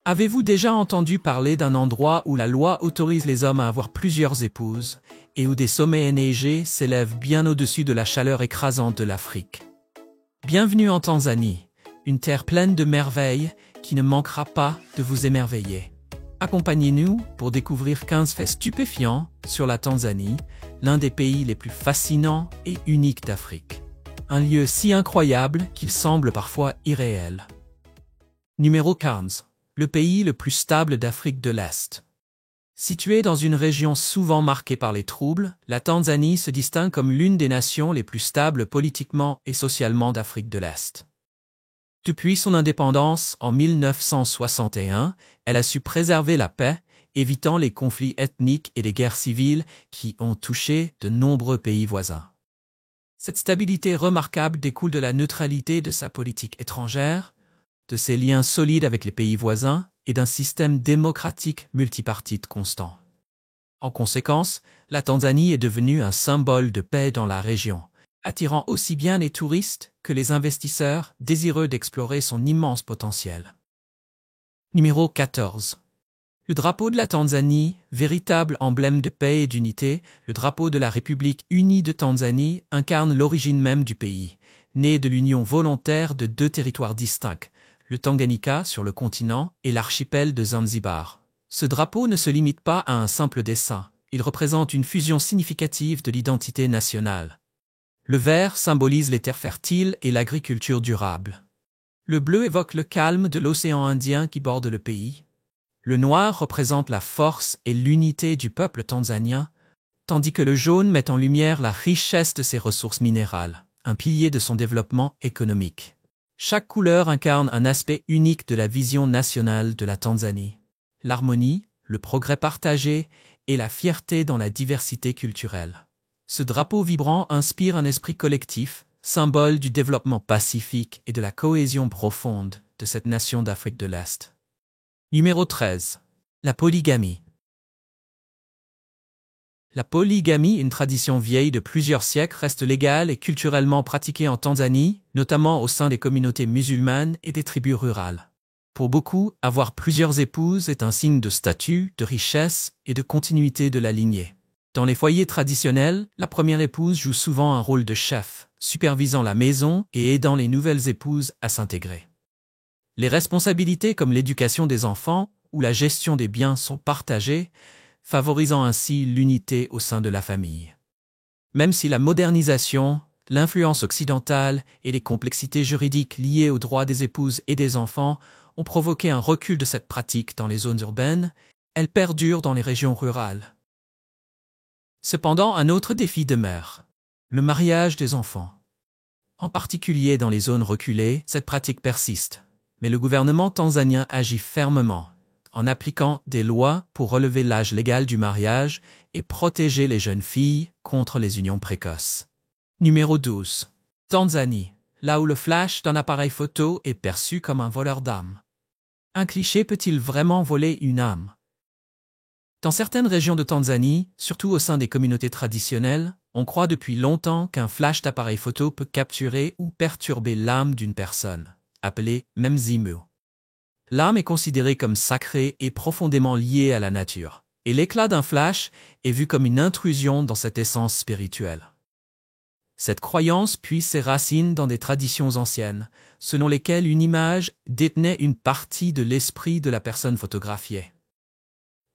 Avez-vous déjà entendu parler d'un endroit où la loi autorise les hommes à avoir plusieurs épouses et où des sommets enneigés s'élèvent bien au-dessus de la chaleur écrasante de l'Afrique? Bienvenue en Tanzanie, une terre pleine de merveilles qui ne manquera pas de vous émerveiller. Accompagnez-nous pour découvrir 15 faits stupéfiants sur la Tanzanie, l'un des pays les plus fascinants et uniques d'Afrique. Un lieu si incroyable qu'il semble parfois irréel. Numéro 15. Le pays le plus stable d'Afrique de l'Est. Située dans une région souvent marquée par les troubles, la Tanzanie se distingue comme l'une des nations les plus stables politiquement et socialement d'Afrique de l'Est. Depuis son indépendance en 1961, elle a su préserver la paix, évitant les conflits ethniques et les guerres civiles qui ont touché de nombreux pays voisins. Cette stabilité remarquable découle de la neutralité de sa politique étrangère, de ses liens solides avec les pays voisins et d'un système démocratique multipartite constant. En conséquence, la Tanzanie est devenue un symbole de paix dans la région, attirant aussi bien les touristes que les investisseurs désireux d'explorer son immense potentiel. Numéro 14. Le drapeau de la Tanzanie, véritable emblème de paix et d'unité, le drapeau de la République unie de Tanzanie incarne l'origine même du pays, né de l'union volontaire de deux territoires distincts, le Tanganyika sur le continent et l'archipel de Zanzibar. Ce drapeau ne se limite pas à un simple dessin, il représente une fusion significative de l'identité nationale. Le vert symbolise les terres fertiles et l'agriculture durable. Le bleu évoque le calme de l'océan Indien qui borde le pays. Le noir représente la force et l'unité du peuple tanzanien, tandis que le jaune met en lumière la richesse de ses ressources minérales, un pilier de son développement économique. Chaque couleur incarne un aspect unique de la vision nationale de la Tanzanie. L'harmonie, le progrès partagé et la fierté dans la diversité culturelle. Ce drapeau vibrant inspire un esprit collectif, symbole du développement pacifique et de la cohésion profonde de cette nation d'Afrique de l'Est. Numéro 13. La polygamie. La polygamie, une tradition vieille de plusieurs siècles, reste légale et culturellement pratiquée en Tanzanie, notamment au sein des communautés musulmanes et des tribus rurales. Pour beaucoup, avoir plusieurs épouses est un signe de statut, de richesse et de continuité de la lignée. Dans les foyers traditionnels, la première épouse joue souvent un rôle de chef, supervisant la maison et aidant les nouvelles épouses à s'intégrer. Les responsabilités comme l'éducation des enfants ou la gestion des biens sont partagées, favorisant ainsi l'unité au sein de la famille. Même si la modernisation, l'influence occidentale et les complexités juridiques liées aux droits des épouses et des enfants ont provoqué un recul de cette pratique dans les zones urbaines, elle perdure dans les régions rurales. Cependant, un autre défi demeure, le mariage des enfants. En particulier dans les zones reculées, cette pratique persiste, mais le gouvernement tanzanien agit fermement en appliquant des lois pour relever l'âge légal du mariage et protéger les jeunes filles contre les unions précoces. Numéro 12. Tanzanie, là où le flash d'un appareil photo est perçu comme un voleur d'âme. Un cliché peut-il vraiment voler une âme? Dans certaines régions de Tanzanie, surtout au sein des communautés traditionnelles, on croit depuis longtemps qu'un flash d'appareil photo peut capturer ou perturber l'âme d'une personne, appelée mzimu. L'âme est considérée comme sacrée et profondément liée à la nature, et l'éclat d'un flash est vu comme une intrusion dans cette essence spirituelle. Cette croyance puise ses racines dans des traditions anciennes, selon lesquelles une image détenait une partie de l'esprit de la personne photographiée.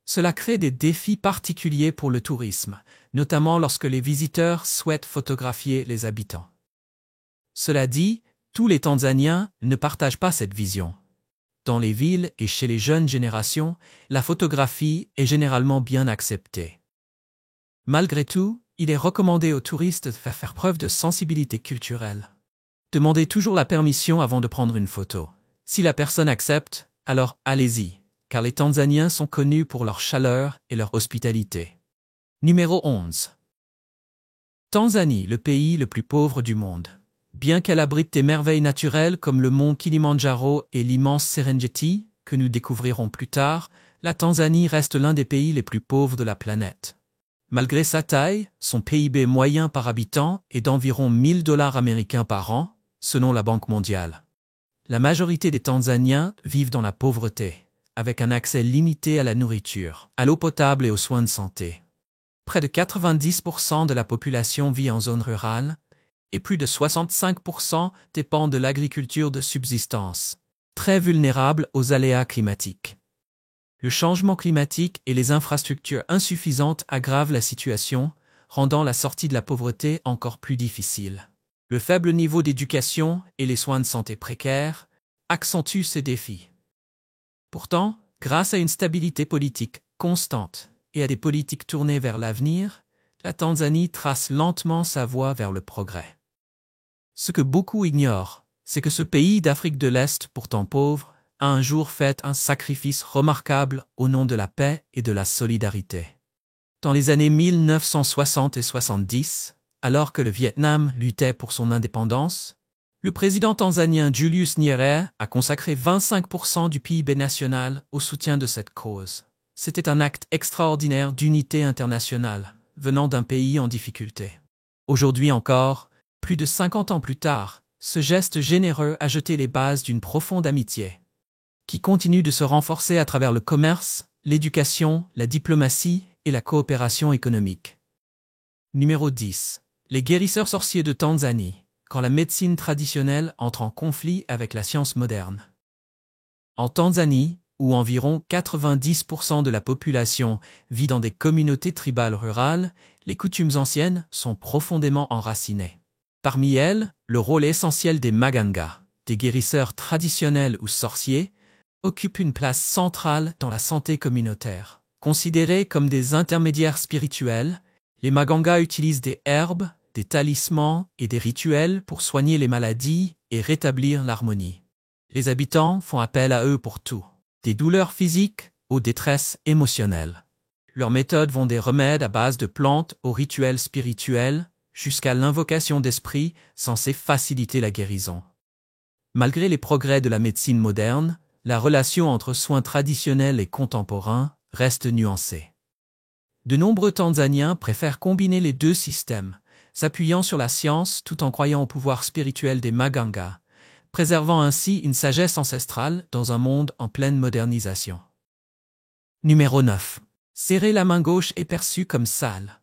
Cela crée des défis particuliers pour le tourisme, notamment lorsque les visiteurs souhaitent photographier les habitants. Cela dit, tous les Tanzaniens ne partagent pas cette vision. Dans les villes et chez les jeunes générations, la photographie est généralement bien acceptée. Malgré tout, il est recommandé aux touristes de faire preuve de sensibilité culturelle. Demandez toujours la permission avant de prendre une photo. Si la personne accepte, alors allez-y, car les Tanzaniens sont connus pour leur chaleur et leur hospitalité. Numéro 11. Tanzanie, le pays le plus pauvre du monde. Bien qu'elle abrite des merveilles naturelles comme le mont Kilimandjaro et l'immense Serengeti, que nous découvrirons plus tard, la Tanzanie reste l'un des pays les plus pauvres de la planète. Malgré sa taille, son PIB moyen par habitant est d'environ $1000 américains par an, selon la Banque mondiale. La majorité des Tanzaniens vivent dans la pauvreté, avec un accès limité à la nourriture, à l'eau potable et aux soins de santé. Près de 90% de la population vit en zone rurale, et plus de 65% dépendent de l'agriculture de subsistance, très vulnérable aux aléas climatiques. Le changement climatique et les infrastructures insuffisantes aggravent la situation, rendant la sortie de la pauvreté encore plus difficile. Le faible niveau d'éducation et les soins de santé précaires accentuent ces défis. Pourtant, grâce à une stabilité politique constante et à des politiques tournées vers l'avenir, la Tanzanie trace lentement sa voie vers le progrès. Ce que beaucoup ignorent, c'est que ce pays d'Afrique de l'Est, pourtant pauvre, a un jour fait un sacrifice remarquable au nom de la paix et de la solidarité. Dans les années 1960 et 70, alors que le Vietnam luttait pour son indépendance, le président tanzanien Julius Nyerere a consacré 25% du PIB national au soutien de cette cause. C'était un acte extraordinaire d'unité internationale, venant d'un pays en difficulté. Aujourd'hui encore, plus de 50 ans plus tard, ce geste généreux a jeté les bases d'une profonde amitié, qui continue de se renforcer à travers le commerce, l'éducation, la diplomatie et la coopération économique. Numéro 10. Les guérisseurs sorciers de Tanzanie, quand la médecine traditionnelle entre en conflit avec la science moderne. En Tanzanie, où environ 90% de la population vit dans des communautés tribales rurales, les coutumes anciennes sont profondément enracinées. Parmi elles, le rôle essentiel des Maganga, des guérisseurs traditionnels ou sorciers, occupe une place centrale dans la santé communautaire. Considérés comme des intermédiaires spirituels, les Maganga utilisent des herbes, des talismans et des rituels pour soigner les maladies et rétablir l'harmonie. Les habitants font appel à eux pour tout, des douleurs physiques aux détresses émotionnelles. Leurs méthodes vont des remèdes à base de plantes aux rituels spirituels, jusqu'à l'invocation d'esprits censés faciliter la guérison. Malgré les progrès de la médecine moderne, la relation entre soins traditionnels et contemporains reste nuancée. De nombreux Tanzaniens préfèrent combiner les deux systèmes, s'appuyant sur la science tout en croyant au pouvoir spirituel des Maganga, préservant ainsi une sagesse ancestrale dans un monde en pleine modernisation. Numéro 9. Serrer la main gauche est perçu comme sale.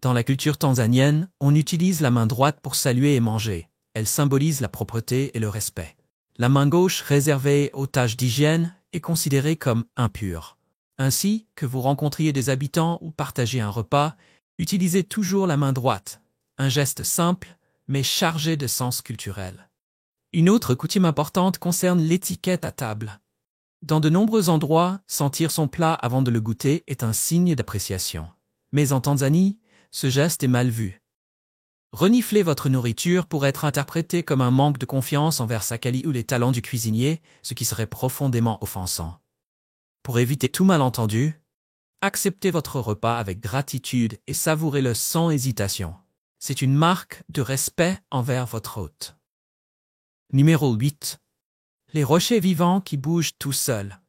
Dans la culture tanzanienne, on utilise la main droite pour saluer et manger. Elle symbolise la propreté et le respect. La main gauche, réservée aux tâches d'hygiène, est considérée comme impure. Ainsi, que vous rencontriez des habitants ou partagez un repas, utilisez toujours la main droite. Un geste simple, mais chargé de sens culturel. Une autre coutume importante concerne l'étiquette à table. Dans de nombreux endroits, sentir son plat avant de le goûter est un signe d'appréciation. Mais en Tanzanie, ce geste est mal vu. Renifler votre nourriture pourrait être interprété comme un manque de confiance envers sa qualité ou les talents du cuisinier, ce qui serait profondément offensant. Pour éviter tout malentendu, acceptez votre repas avec gratitude et savourez-le sans hésitation. C'est une marque de respect envers votre hôte. Numéro 8. Les rochers vivants qui bougent tout seuls.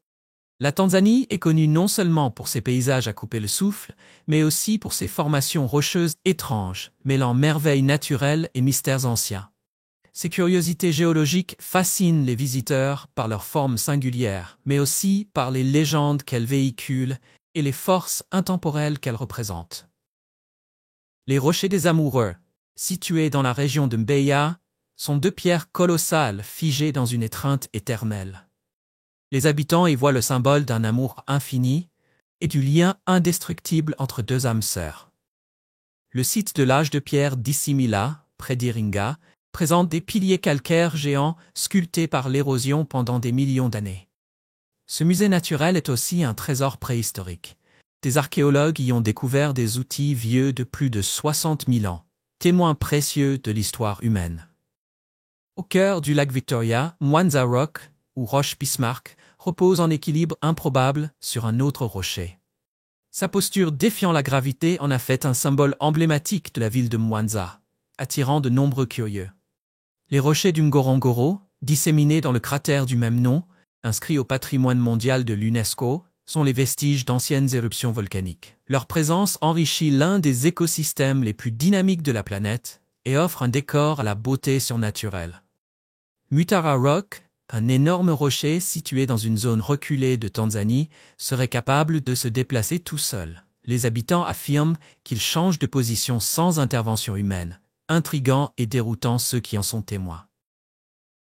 La Tanzanie est connue non seulement pour ses paysages à couper le souffle, mais aussi pour ses formations rocheuses étranges, mêlant merveilles naturelles et mystères anciens. Ces curiosités géologiques fascinent les visiteurs par leurs formes singulières, mais aussi par les légendes qu'elles véhiculent et les forces intemporelles qu'elles représentent. Les rochers des Amoureux, situés dans la région de Mbeya, sont deux pierres colossales figées dans une étreinte éternelle. Les habitants y voient le symbole d'un amour infini et du lien indestructible entre deux âmes sœurs. Le site de l'âge de pierre d'Issimila, près d'Iringa, présente des piliers calcaires géants sculptés par l'érosion pendant des millions d'années. Ce musée naturel est aussi un trésor préhistorique. Des archéologues y ont découvert des outils vieux de plus de 60 000 ans, témoins précieux de l'histoire humaine. Au cœur du lac Victoria, Mwanza Rock, ou roche Bismarck, repose en équilibre improbable sur un autre rocher. Sa posture défiant la gravité en a fait un symbole emblématique de la ville de Mwanza, attirant de nombreux curieux. Les rochers du Ngorongoro, disséminés dans le cratère du même nom, inscrits au patrimoine mondial de l'UNESCO, sont les vestiges d'anciennes éruptions volcaniques. Leur présence enrichit l'un des écosystèmes les plus dynamiques de la planète et offre un décor à la beauté surnaturelle. Mutara Rock, Un énorme rocher situé dans une zone reculée de Tanzanie serait capable de se déplacer tout seul. Les habitants affirment qu'il change de position sans intervention humaine, intriguant et déroutant ceux qui en sont témoins.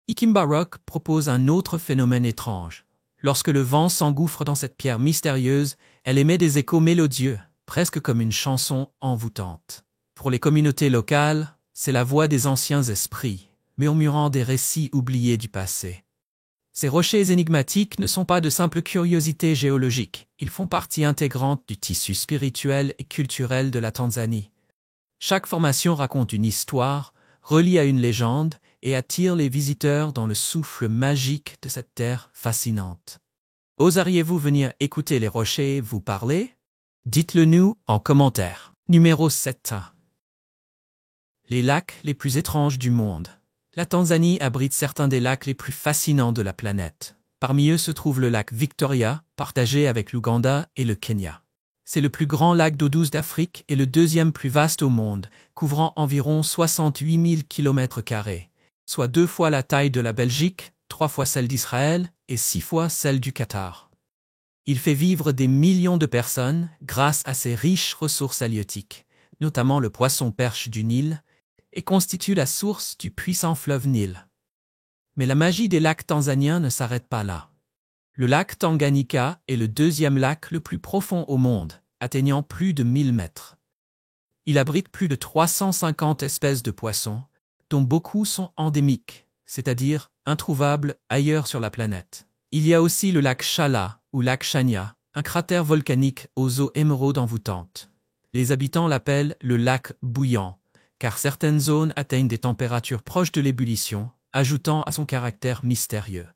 Ikimba Rock propose un autre phénomène étrange. Lorsque le vent s'engouffre dans cette pierre mystérieuse, elle émet des échos mélodieux, presque comme une chanson envoûtante. Pour les communautés locales, c'est la voix des anciens esprits, murmurant des récits oubliés du passé. Ces rochers énigmatiques ne sont pas de simples curiosités géologiques, ils font partie intégrante du tissu spirituel et culturel de la Tanzanie. Chaque formation raconte une histoire, relie à une légende et attire les visiteurs dans le souffle magique de cette terre fascinante. Oseriez-vous venir écouter les rochers vous parler? Dites-le nous en commentaire. Numéro 7. Les lacs les plus étranges du monde. La Tanzanie abrite certains des lacs les plus fascinants de la planète. Parmi eux se trouve le lac Victoria, partagé avec l'Ouganda et le Kenya. C'est le plus grand lac d'eau douce d'Afrique et le deuxième plus vaste au monde, couvrant environ 68 000 km², soit 2 fois la taille de la Belgique, 3 fois celle d'Israël et 6 fois celle du Qatar. Il fait vivre des millions de personnes grâce à ses riches ressources halieutiques, notamment le poisson-perche du Nil, et constitue la source du puissant fleuve Nil. Mais la magie des lacs tanzaniens ne s'arrête pas là. Le lac Tanganyika est le deuxième lac le plus profond au monde, atteignant plus de 1000 mètres. Il abrite plus de 350 espèces de poissons, dont beaucoup sont endémiques, c'est-à-dire introuvables ailleurs sur la planète. Il y a aussi le lac Chala, ou lac Chania, un cratère volcanique aux eaux émeraudes envoûtantes. Les habitants l'appellent le lac bouillant, car certaines zones atteignent des températures proches de l'ébullition, ajoutant à son caractère mystérieux.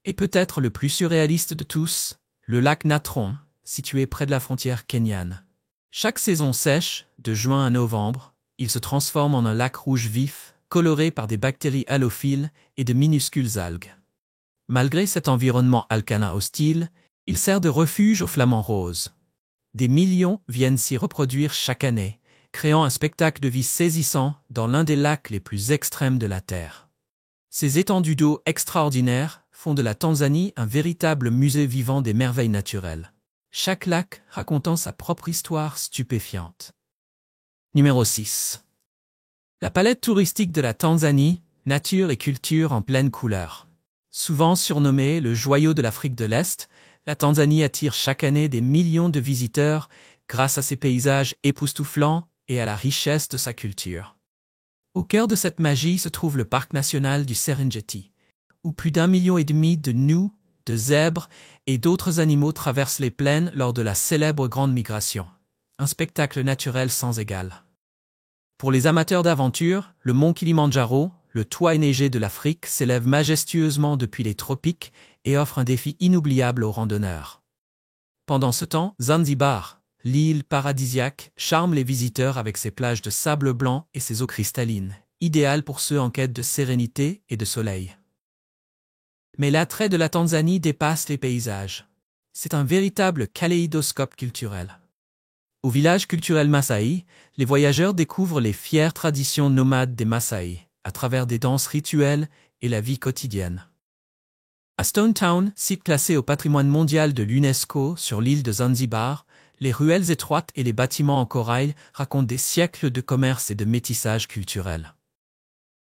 Et peut-être le plus surréaliste de tous, le lac Natron, situé près de la frontière kenyane. Chaque saison sèche, de juin à novembre, il se transforme en un lac rouge vif, coloré par des bactéries halophiles et de minuscules algues. Malgré cet environnement alcalin hostile, il sert de refuge aux flamants roses. Des millions viennent s'y reproduire chaque année, créant un spectacle de vie saisissant dans l'un des lacs les plus extrêmes de la Terre. Ces étendues d'eau extraordinaires font de la Tanzanie un véritable musée vivant des merveilles naturelles. Chaque lac racontant sa propre histoire stupéfiante. Numéro 6. La palette touristique de la Tanzanie, nature et culture en pleine couleur. Souvent surnommée le joyau de l'Afrique de l'Est, la Tanzanie attire chaque année des millions de visiteurs grâce à ses paysages époustouflants et à la richesse de sa culture. Au cœur de cette magie se trouve le parc national du Serengeti, où plus d'1,5 million de gnous, de zèbres et d'autres animaux traversent les plaines lors de la célèbre Grande Migration. Un spectacle naturel sans égal. Pour les amateurs d'aventure, le mont Kilimandjaro, le toit enneigé de l'Afrique, s'élève majestueusement depuis les tropiques et offre un défi inoubliable aux randonneurs. Pendant ce temps, Zanzibar, l'île paradisiaque, charme les visiteurs avec ses plages de sable blanc et ses eaux cristallines, idéales pour ceux en quête de sérénité et de soleil. Mais l'attrait de la Tanzanie dépasse les paysages. C'est un véritable kaléidoscope culturel. Au village culturel Maasai, les voyageurs découvrent les fières traditions nomades des Maasai, à travers des danses rituelles et la vie quotidienne. À Stone Town, site classé au patrimoine mondial de l'UNESCO sur l'île de Zanzibar, les ruelles étroites et les bâtiments en corail racontent des siècles de commerce et de métissage culturel.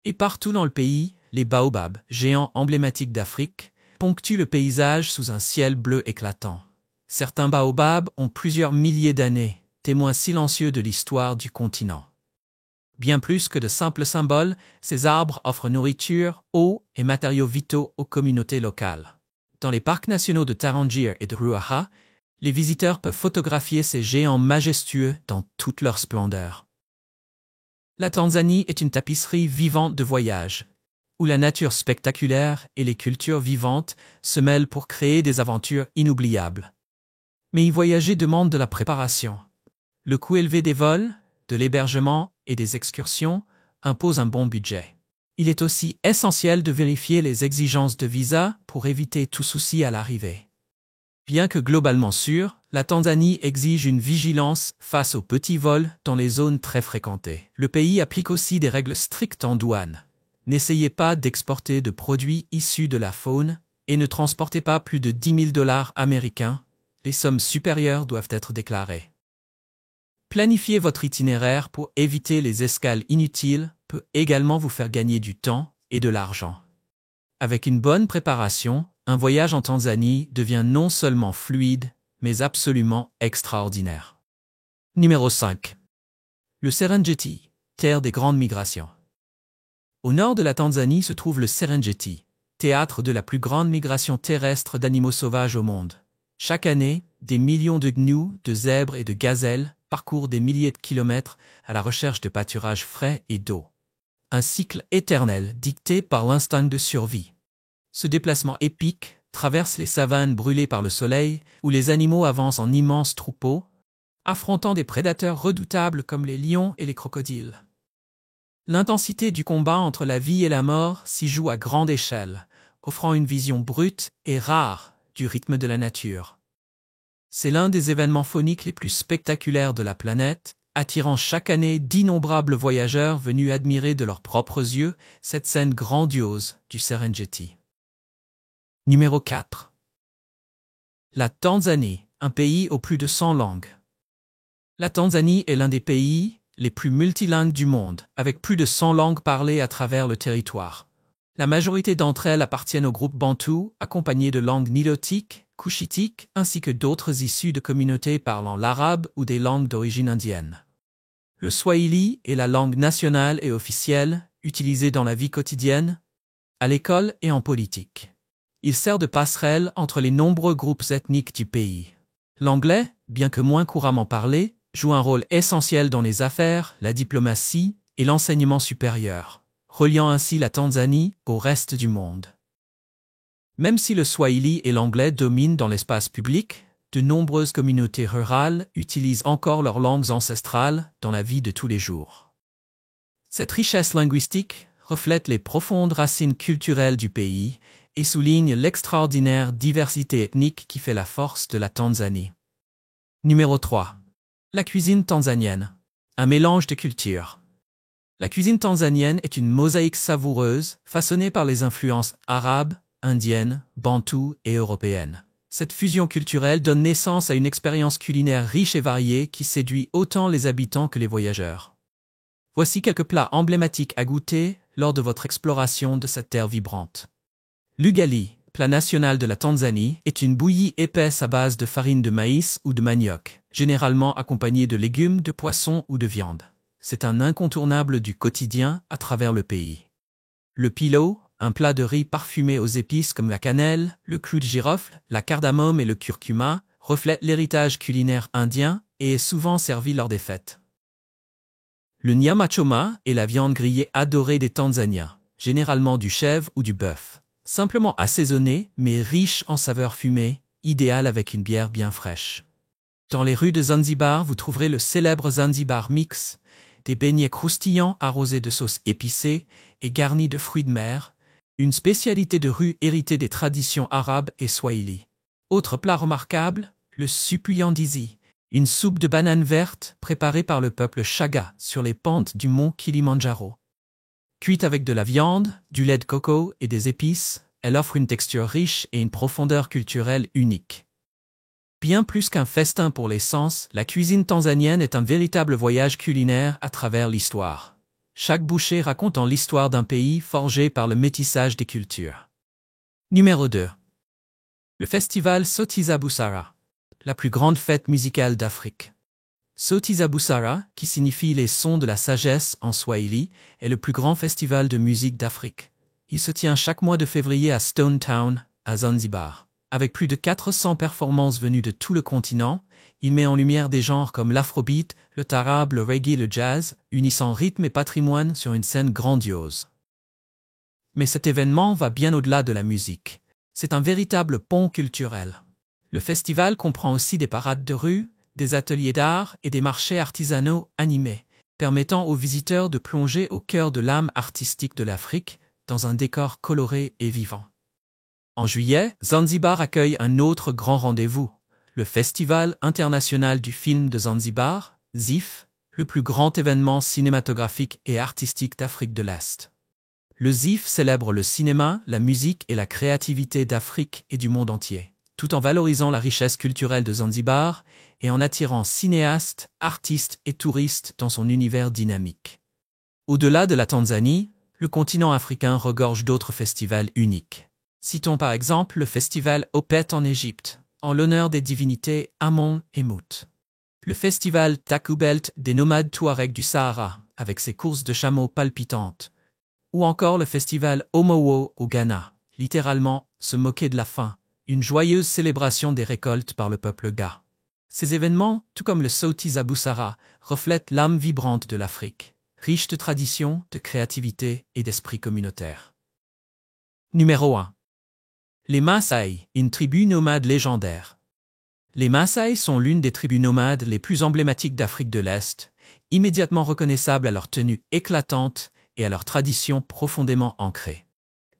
Et partout dans le pays, les baobabs, géants emblématiques d'Afrique, ponctuent le paysage sous un ciel bleu éclatant. Certains baobabs ont plusieurs milliers d'années, témoins silencieux de l'histoire du continent. Bien plus que de simples symboles, ces arbres offrent nourriture, eau et matériaux vitaux aux communautés locales. Dans les parcs nationaux de Tarangire et de Ruaha, les visiteurs peuvent photographier ces géants majestueux dans toute leur splendeur. La Tanzanie est une tapisserie vivante de voyage, où la nature spectaculaire et les cultures vivantes se mêlent pour créer des aventures inoubliables. Mais y voyager demande de la préparation. Le coût élevé des vols, de l'hébergement et des excursions impose un bon budget. Il est aussi essentiel de vérifier les exigences de visa pour éviter tout souci à l'arrivée. Bien que globalement sûre, la Tanzanie exige une vigilance face aux petits vols dans les zones très fréquentées. Le pays applique aussi des règles strictes en douane. N'essayez pas d'exporter de produits issus de la faune et ne transportez pas plus de 10 000 $ américains. Les sommes supérieures doivent être déclarées. Planifier votre itinéraire pour éviter les escales inutiles peut également vous faire gagner du temps et de l'argent. Avec une bonne préparation, un voyage en Tanzanie devient non seulement fluide, mais absolument extraordinaire. Numéro 5. Le Serengeti, terre des grandes migrations. Au nord de la Tanzanie se trouve le Serengeti, théâtre de la plus grande migration terrestre d'animaux sauvages au monde. Chaque année, des millions de gnous, de zèbres et de gazelles parcourent des milliers de kilomètres à la recherche de pâturages frais et d'eau. Un cycle éternel dicté par l'instinct de survie. Ce déplacement épique traverse les savanes brûlées par le soleil où les animaux avancent en immenses troupeaux, affrontant des prédateurs redoutables comme les lions et les crocodiles. L'intensité du combat entre la vie et la mort s'y joue à grande échelle, offrant une vision brute et rare du rythme de la nature. C'est l'un des événements fauniques les plus spectaculaires de la planète, attirant chaque année d'innombrables voyageurs venus admirer de leurs propres yeux cette scène grandiose du Serengeti. Numéro 4. La Tanzanie, un pays aux plus de 100 langues. La Tanzanie est l'un des pays les plus multilingues du monde, avec plus de 100 langues parlées à travers le territoire. La majorité d'entre elles appartiennent au groupe bantou, accompagnées de langues nilotiques, couchitiques, ainsi que d'autres issues de communautés parlant l'arabe ou des langues d'origine indienne. Le swahili est la langue nationale et officielle, utilisée dans la vie quotidienne, à l'école et en politique. Il sert de passerelle entre les nombreux groupes ethniques du pays. L'anglais, bien que moins couramment parlé, joue un rôle essentiel dans les affaires, la diplomatie et l'enseignement supérieur, reliant ainsi la Tanzanie au reste du monde. Même si le swahili et l'anglais dominent dans l'espace public, de nombreuses communautés rurales utilisent encore leurs langues ancestrales dans la vie de tous les jours. Cette richesse linguistique reflète les profondes racines culturelles du pays et souligne l'extraordinaire diversité ethnique qui fait la force de la Tanzanie. Numéro 3. La cuisine tanzanienne. Un mélange de cultures. La cuisine tanzanienne est une mosaïque savoureuse, façonnée par les influences arabes, indiennes, bantoues et européennes. Cette fusion culturelle donne naissance à une expérience culinaire riche et variée qui séduit autant les habitants que les voyageurs. Voici quelques plats emblématiques à goûter lors de votre exploration de cette terre vibrante. L'ugali, plat national de la Tanzanie, est une bouillie épaisse à base de farine de maïs ou de manioc, généralement accompagnée de légumes, de poissons ou de viande. C'est un incontournable du quotidien à travers le pays. Le pilo, un plat de riz parfumé aux épices comme la cannelle, le clou de girofle, la cardamome et le curcuma, reflète l'héritage culinaire indien et est souvent servi lors des fêtes. Le nyama choma est la viande grillée adorée des Tanzaniens, généralement du chèvre ou du bœuf. Simplement assaisonnée, mais riche en saveurs fumées, idéale avec une bière bien fraîche. Dans les rues de Zanzibar, vous trouverez le célèbre Zanzibar Mix, des beignets croustillants arrosés de sauce épicée et garnis de fruits de mer, une spécialité de rue héritée des traditions arabes et swahili. Autre plat remarquable, le supuyandizi, une soupe de bananes vertes préparée par le peuple Chaga sur les pentes du mont Kilimandjaro. Cuite avec de la viande, du lait de coco et des épices, elle offre une texture riche et une profondeur culturelle unique. Bien plus qu'un festin pour les sens, la cuisine tanzanienne est un véritable voyage culinaire à travers l'histoire. Chaque bouchée racontant l'histoire d'un pays forgé par le métissage des cultures. Numéro 2. Le festival Sotiza Busara, la plus grande fête musicale d'Afrique. Sotiza Busara, qui signifie les sons de la sagesse en swahili, est le plus grand festival de musique d'Afrique. Il se tient chaque mois de février à Stone Town, à Zanzibar. Avec plus de 400 performances venues de tout le continent, il met en lumière des genres comme l'afrobeat, le tarab, le reggae et le jazz, unissant rythme et patrimoine sur une scène grandiose. Mais cet événement va bien au-delà de la musique. C'est un véritable pont culturel. Le festival comprend aussi des parades de rue, des ateliers d'art et des marchés artisanaux animés, permettant aux visiteurs de plonger au cœur de l'âme artistique de l'Afrique, dans un décor coloré et vivant. En juillet, Zanzibar accueille un autre grand rendez-vous, le Festival international du film de Zanzibar, ZIF, le plus grand événement cinématographique et artistique d'Afrique de l'Est. Le ZIF célèbre le cinéma, la musique et la créativité d'Afrique et du monde entier, tout en valorisant la richesse culturelle de Zanzibar et en attirant cinéastes, artistes et touristes dans son univers dynamique. Au-delà de la Tanzanie, le continent africain regorge d'autres festivals uniques. Citons par exemple le festival Opet en Égypte, en l'honneur des divinités Amon et Mout. Le festival Takubelt des nomades Touaregs du Sahara, avec ses courses de chameaux palpitantes. Ou encore le festival Omowo au Ghana, littéralement « se moquer de la faim », une joyeuse célébration des récoltes par le peuple Ga. Ces événements, tout comme le Sauti za Busara, reflètent l'âme vibrante de l'Afrique, riche de traditions, de créativité et d'esprit communautaire. Numéro 1. Les Maasai, une tribu nomade légendaire. Les Maasai sont l'une des tribus nomades les plus emblématiques d'Afrique de l'Est, immédiatement reconnaissables à leur tenue éclatante et à leurs traditions profondément ancrées.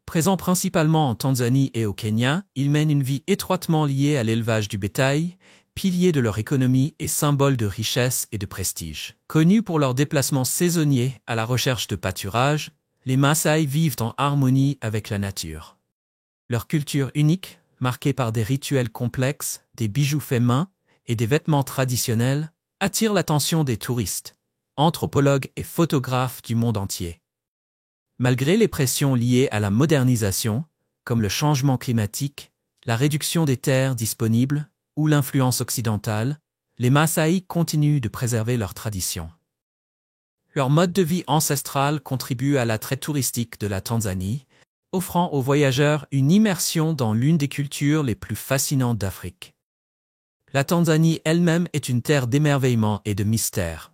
Présents principalement en Tanzanie et au Kenya, ils mènent une vie étroitement liée à l'élevage du bétail, pilier de leur économie et symbole de richesse et de prestige. Connus pour leurs déplacements saisonniers à la recherche de pâturage, les Maasai vivent en harmonie avec la nature. Leur culture unique, marquée par des rituels complexes, des bijoux faits main et des vêtements traditionnels, attire l'attention des touristes, anthropologues et photographes du monde entier. Malgré les pressions liées à la modernisation, comme le changement climatique, la réduction des terres disponibles ou l'influence occidentale, les Maasai continuent de préserver leurs traditions. Leur mode de vie ancestral contribue à l'attrait touristique de la Tanzanie, offrant aux voyageurs une immersion dans l'une des cultures les plus fascinantes d'Afrique. La Tanzanie elle-même est une terre d'émerveillement et de mystère.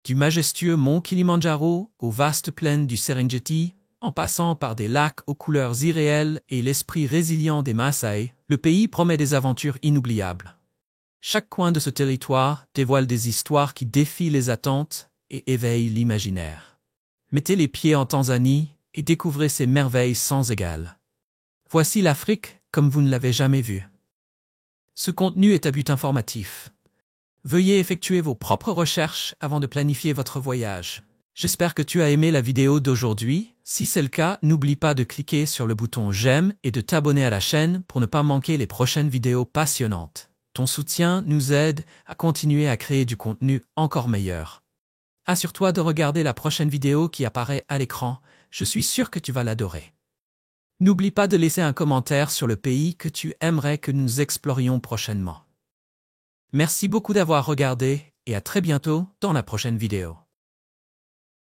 Du majestueux mont Kilimandjaro aux vastes plaines du Serengeti, en passant par des lacs aux couleurs irréelles et l'esprit résilient des Maasai, le pays promet des aventures inoubliables. Chaque coin de ce territoire dévoile des histoires qui défient les attentes et éveillent l'imaginaire. Mettez les pieds en Tanzanie et découvrez ces merveilles sans égales. Voici l'Afrique comme vous ne l'avez jamais vue. Ce contenu est à but informatif. Veuillez effectuer vos propres recherches avant de planifier votre voyage. J'espère que tu as aimé la vidéo d'aujourd'hui. Si c'est le cas, n'oublie pas de cliquer sur le bouton j'aime et de t'abonner à la chaîne pour ne pas manquer les prochaines vidéos passionnantes. Ton soutien nous aide à continuer à créer du contenu encore meilleur. Assure-toi de regarder la prochaine vidéo qui apparaît à l'écran. Je suis sûr que tu vas l'adorer. N'oublie pas de laisser un commentaire sur le pays que tu aimerais que nous explorions prochainement. Merci beaucoup d'avoir regardé et à très bientôt dans la prochaine vidéo.